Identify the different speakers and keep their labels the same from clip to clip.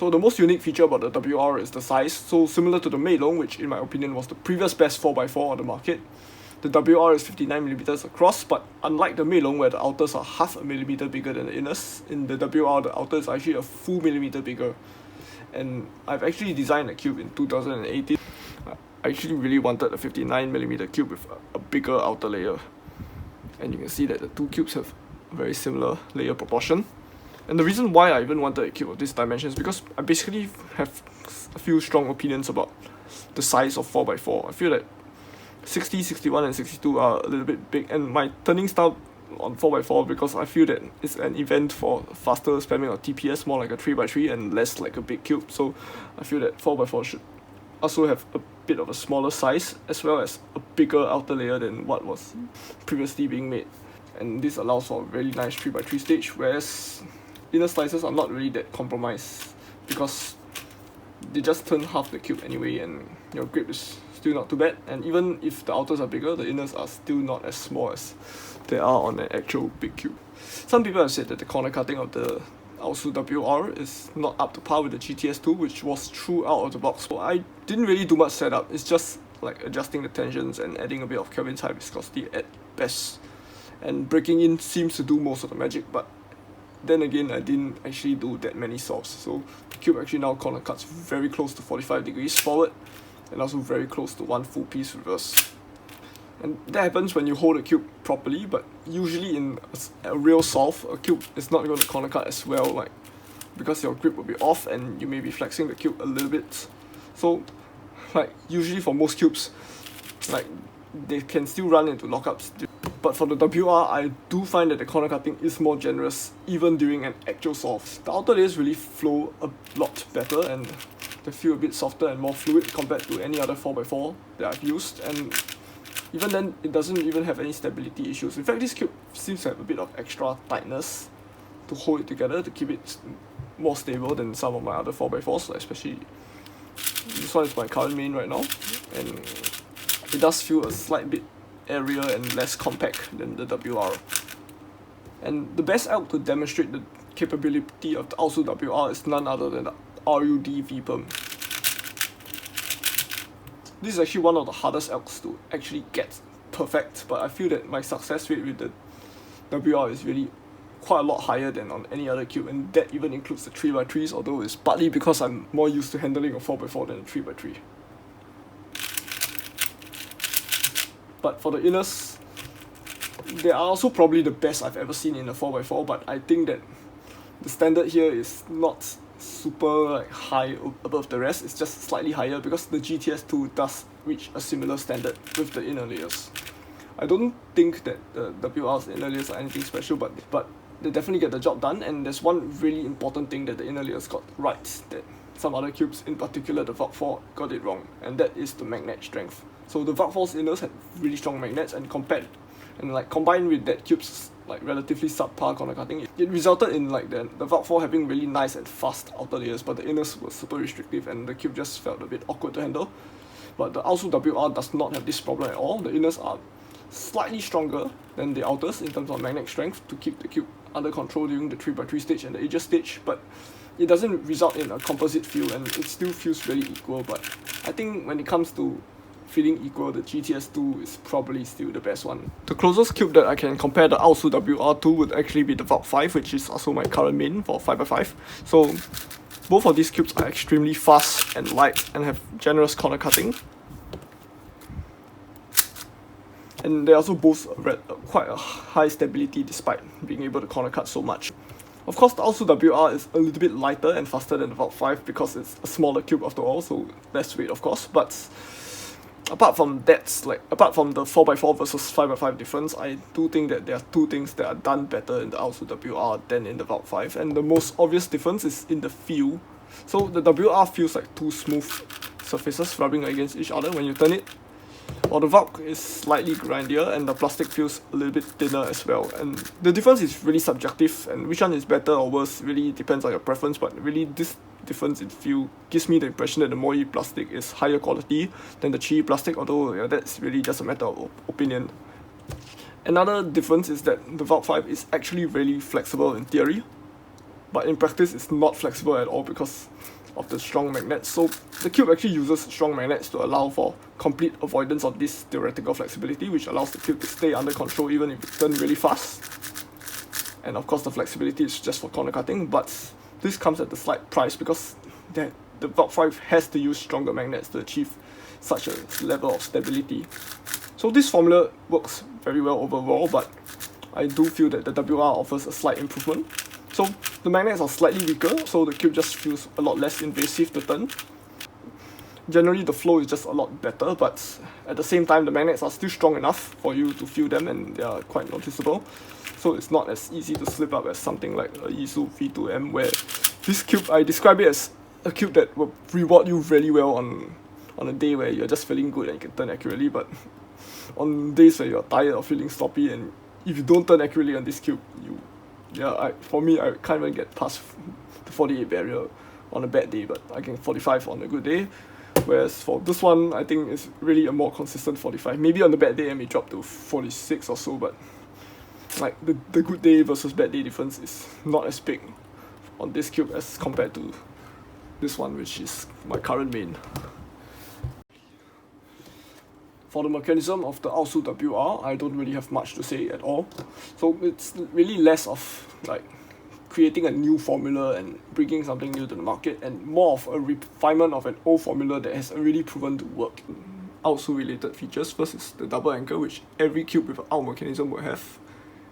Speaker 1: So the most unique feature about the WR is the size. So similar to the Meilong, which in my opinion was the previous best 4x4 on the market, the WR is 59mm across, but unlike the Meilong where the outers are half a millimeter bigger than the inners, in the WR the outer is actually a full millimeter bigger. And I've actually designed a cube in 2018. I actually really wanted a 59mm cube with a bigger outer layer. And you can see that the two cubes have a very similar layer proportion. And the reason why I even wanted a cube of this dimension is because I basically have a few strong opinions about the size of 4x4. I feel that 60, 61 and 62 are a little bit big, and my turning style on 4x4 because I feel that it's an event for faster spamming of TPS, more like a 3x3 and less like a big cube. So I feel that 4x4 should also have a bit of a smaller size as well as a bigger outer layer than what was previously being made. And this allows for a really nice 3x3 stage, whereas inner slices are not really that compromised because they just turn half the cube anyway and your grip is still not too bad, and even if the outers are bigger, the inners are still not as small as they are on an actual big cube. Some people have said that the corner cutting of the Aosu WR is not up to par with the GTS2, which was true out of the box. So I didn't really do much setup, it's just like adjusting the tensions and adding a bit of Kelvin's high viscosity at best. And breaking in seems to do most of the magic, but then again I didn't actually do that many solves. So the cube actually now corner cuts very close to 45 degrees forward and also very close to one full piece reverse. And that happens when you hold the cube properly, but usually in a real solve, a cube is not going to corner cut as well, like because your grip will be off and you may be flexing the cube a little bit. So like usually for most cubes, like they can still run into lockups. But for the WR, I do find that the corner cutting is more generous even during an actual solve. The outer layers really flow a lot better and they feel a bit softer and more fluid compared to any other 4x4 that I've used, and even then it doesn't even have any stability issues. In fact, this cube seems to have a bit of extra tightness to hold it together to keep it more stable than some of my other 4x4s, especially this one is my current main right now, and it does feel a slight bit airier and less compact than the WR. And the best elk to demonstrate the capability of the Aosu WR is none other than the RUD VPerm. This is actually one of the hardest elks to actually get perfect, but I feel that my success rate with the WR is really quite a lot higher than on any other cube, and that even includes the 3x3s, although it's partly because I'm more used to handling a 4x4 than a 3x3. But for the inners, they are also probably the best I've ever seen in a 4x4, but I think that the standard here is not super like high above the rest, it's just slightly higher because the GTS2 does reach a similar standard with the inner layers. I don't think that the WR's inner layers are anything special, but they definitely get the job done, and there's one really important thing that the inner layers got right that some other cubes, in particular the VOG 4, got it wrong, and that is the magnet strength. So the VOG 4's inners had really strong magnets, and combined with that cube's like relatively subpar corner cutting, it resulted in like the VOG 4 having really nice and fast outer layers, but the inners were super restrictive and the cube just felt a bit awkward to handle. But the Aosu WR does not have this problem at all. The inners are slightly stronger than the outers in terms of magnetic strength to keep the cube under control during the 3x3 stage and the edges stage, but it doesn't result in a composite feel and it still feels really equal. But I think when it comes to feeling equal, the GTS2 is probably still the best one. The closest cube that I can compare the Aosu WR to would actually be the VOG 5, which is also my current main for 5x5. So both of these cubes are extremely fast and light and have generous corner cutting. And they also boast quite a high stability despite being able to corner cut so much. Of course, the Aosu WR is a little bit lighter and faster than the VOG 5 because it's a smaller cube after all, so less weight of course, but apart from the 4x4 versus 5x5 difference, I do think that there are two things that are done better in the Aosu WR than in the VOG 5, and the most obvious difference is in the feel. So the WR feels like two smooth surfaces rubbing against each other when you turn it, while the VOG is slightly grindier and the plastic feels a little bit thinner as well. And the difference is really subjective, and which one is better or worse really depends on your preference, but really this difference in feel gives me the impression that the Moe plastic is higher quality than the Chi plastic, although yeah, that's really just a matter of opinion. Another difference is that the VOG 5 is actually really flexible in theory, but in practice it's not flexible at all because of the strong magnets. So the cube actually uses strong magnets to allow for complete avoidance of this theoretical flexibility, which allows the cube to stay under control even if it turns really fast. And of course the flexibility is just for corner cutting, but this comes at a slight price because the Valve 5 has to use stronger magnets to achieve such a level of stability. So this formula works very well overall, but I do feel that the WR offers a slight improvement. So the magnets are slightly weaker, so the cube just feels a lot less invasive to turn. Generally the flow is just a lot better, but at the same time the magnets are still strong enough for you to feel them and they are quite noticeable. So it's not as easy to slip up as something like a Aosu W R M, where this cube, I describe it as a cube that will reward you really well on a day where you're just feeling good and you can turn accurately, but on days where you're tired or feeling sloppy and if you don't turn accurately on this cube, for me, I can't even get past the 48 barrier on a bad day, but I can 45 on a good day. Whereas for this one, I think it's really a more consistent 45. Maybe on the bad day I may drop to 46 or so, but like the good day versus bad day difference is not as big on this cube as compared to this one, which is my current main. For the mechanism of the Aosu WR, I don't really have much to say at all. So it's really less of like creating a new formula and bringing something new to the market, and more of a refinement of an old formula that has already proven to work. Aosu related features, first is the double anchor, which every cube with an out mechanism will have,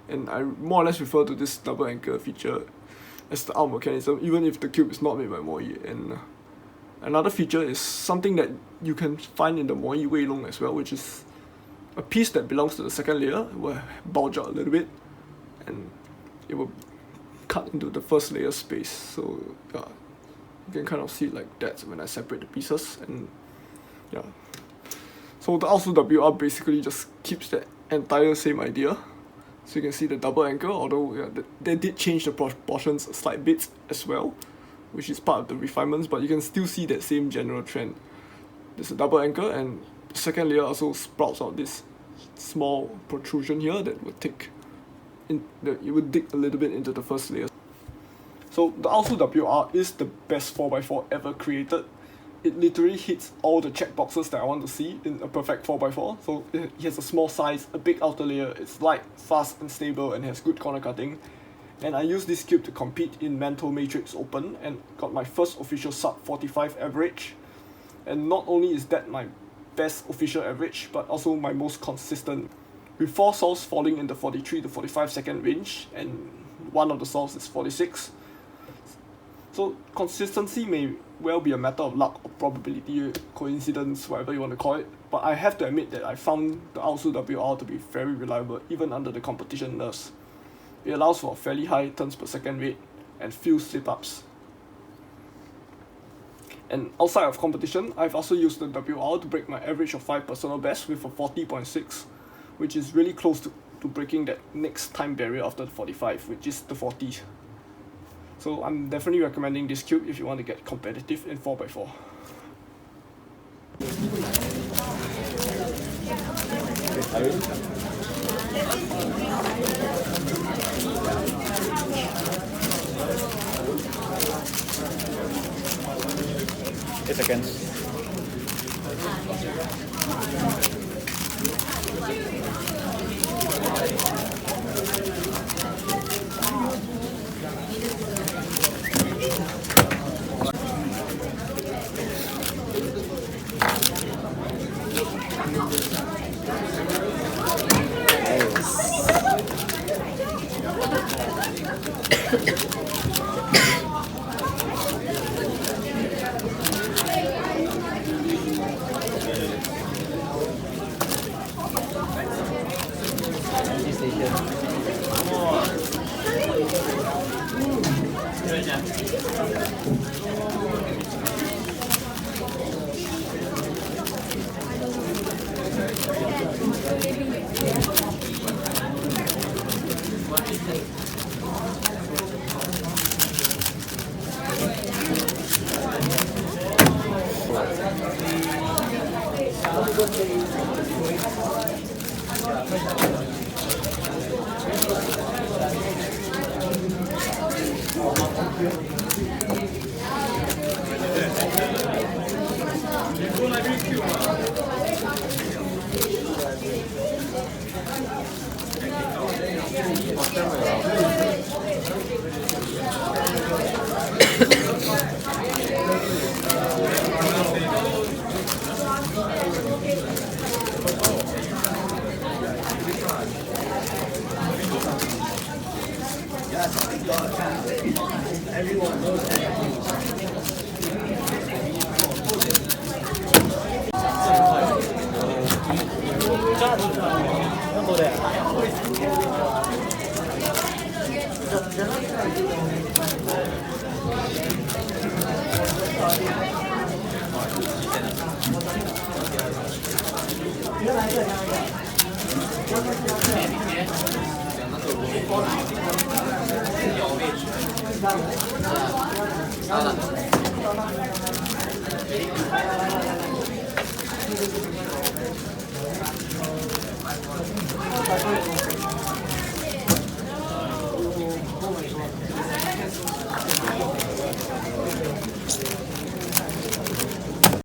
Speaker 1: and I more or less refer to this double anchor feature as the out mechanism, even if the cube is not made by Moi. And another feature is something that you can find in the Moi Weilong as well, which is a piece that belongs to the second layer. It will bulge out a little bit and it will cut into the first layer space. So yeah, you can kind of see it like that when I separate the pieces. And yeah, so the Aosu WR basically just keeps that entire same idea. So you can see the double anchor, although they did change the proportions a slight bit as well, which is part of the refinements, but you can still see that same general trend. There's a double anchor, and the second layer also sprouts out this small protrusion here that would it would dig a little bit into the first layer. So the Aosu WR is the best 4x4 ever created. It literally hits all the checkboxes that I want to see in a perfect 4x4. So it has a small size, a big outer layer, it's light, fast and stable, and has good corner cutting. And I used this cube to compete in Mentalmatrix Open and got my first official sub 45 average. And not only is that my best official average, but also my most consistent, with 4 solves falling in the 43 to 45 second range, and one of the solves is 46. So consistency may well be a matter of luck or probability, coincidence, whatever you want to call it, but I have to admit that I found the Aosu WR to be very reliable even under the competition nerves. It allows for a fairly high turns per second rate and few slip-ups. And outside of competition, I've also used the WR to break my average of 5 personal best with a 40.6, which is really close to breaking that next time barrier after the 45, which is the 40. So I'm definitely recommending this cube if you want to get competitive in 4x4.
Speaker 2: It's against.